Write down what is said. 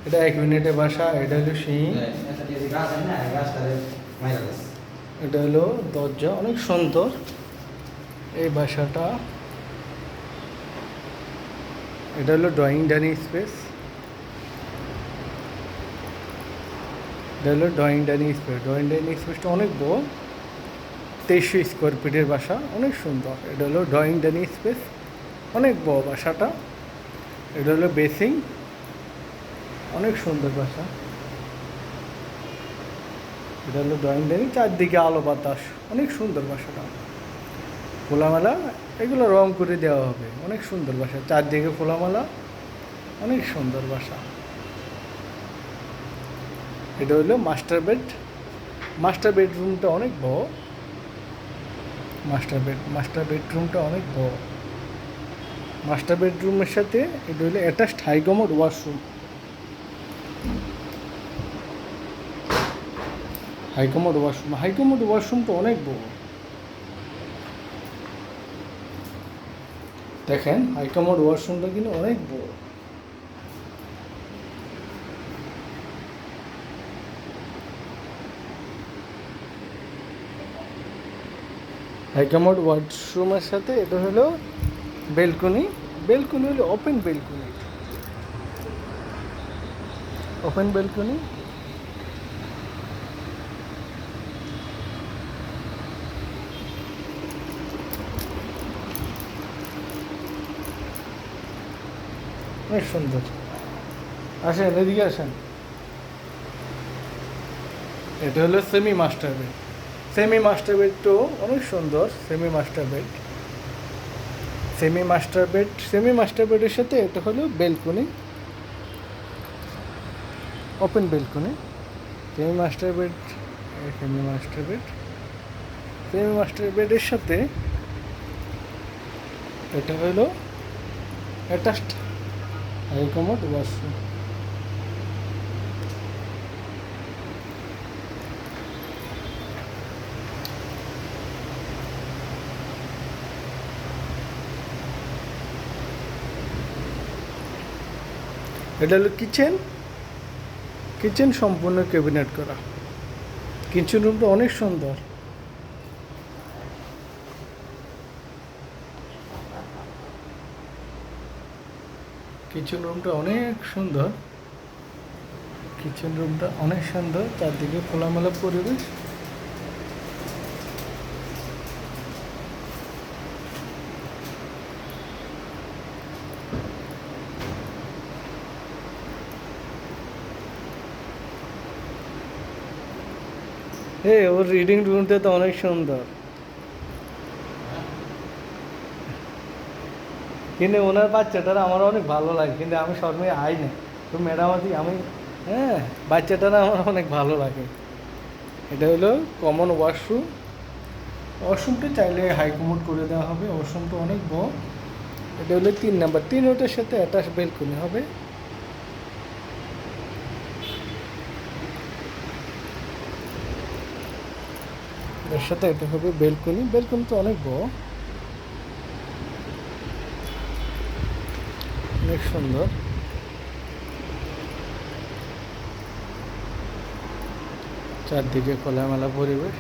এটা 1 মিনিটে বাসা। এটা হলো সিঁড়ি, এটা হলো দরজা, অনেক সুন্দর এই বাসাটা। এটা হলো ড্রয়িং ডাইনিং স্পেস, এটা হলো drawing dining space. Drawing dining স্পেসটা অনেক বড়, 2300 স্কোয়ার ফিটের বাসা, অনেক সুন্দর। এটা হলো ড্রয়িং ডাইনিং স্পেস, অনেক বড় বাসাটা। এটা হলো বেসিং, অনেক সুন্দর বাসা। এটা হলো ড্রয়িং ডাইনিং, চারদিকে আলো বাতাস, অনেক সুন্দর বাসাটা। খোলামেলা, এগুলো রং করে দেওয়া হবে, অনেক সুন্দর বাসা, চারদিকে খোলামেলা, অনেক সুন্দর বাসা। এটা হলো মাস্টার বেড। মাস্টার বেডরুমটা অনেক বড়, মাস্টার বেডরুমটা অনেক বড়। মাস্টার বেডরুমের সাথে এটা হলো attached high commode washroom. High commode ওয়াশরুমটা অনেক বড়। দেখেন হাই কমোড ওয়াশরুমটা কিন্তু অনেক বড়। হাই কমোড ওয়াশরুমের সাথে এটা হলো বেলকনি। বেলকনি হলো ওপেন বেলকনি, ওপেন বেলকনি। অনেক সুন্দর। আসেন এদিকে আসেন। এটা হলো semi master bed. Semi master বেডটাও অনেক সুন্দর। সেমি মাস্টার বেডের সাথে এটা হলো balcony, open balcony. Semi master বেডের সাথে এটা হলো অ্যাটাচড হাই কমোড ওয়াশরুম। এটা হলো কিচেন সম্পূর্ণ ক্যাবিনেট করা। কিচেন রুমটা অনেক সুন্দর। কিচেন রুমটা অনেক সুন্দর, চারদিকে খোলামেলা পরিবেশ। ওর রিডিং রুমটা তো অনেক সুন্দর, কিন্তু ওনার বাচ্চাটার আমার অনেক ভালো লাগে, কিন্তু আমি সবসময় আই না তো ম্যাডাম আছি আমি। বাচ্চাটারা আমার অনেক ভালো লাগে। এটা হলো কমন ওয়াশরুম। ওয়াশরুমটা চাইলে হাই কমোড করে দেওয়া হবে, ওয়াশরুমটা অনেক বড়। এটা হলো 3 নাম্বার, 3 ওটার সাথে অ্যাটাচ বেলকনি হবে। এর সাথে এটা হবে বেলকনি। বেলকনি তো অনেক বড়, অনেক সুন্দর। চারদিকে খোলামেলা পরিবেশ।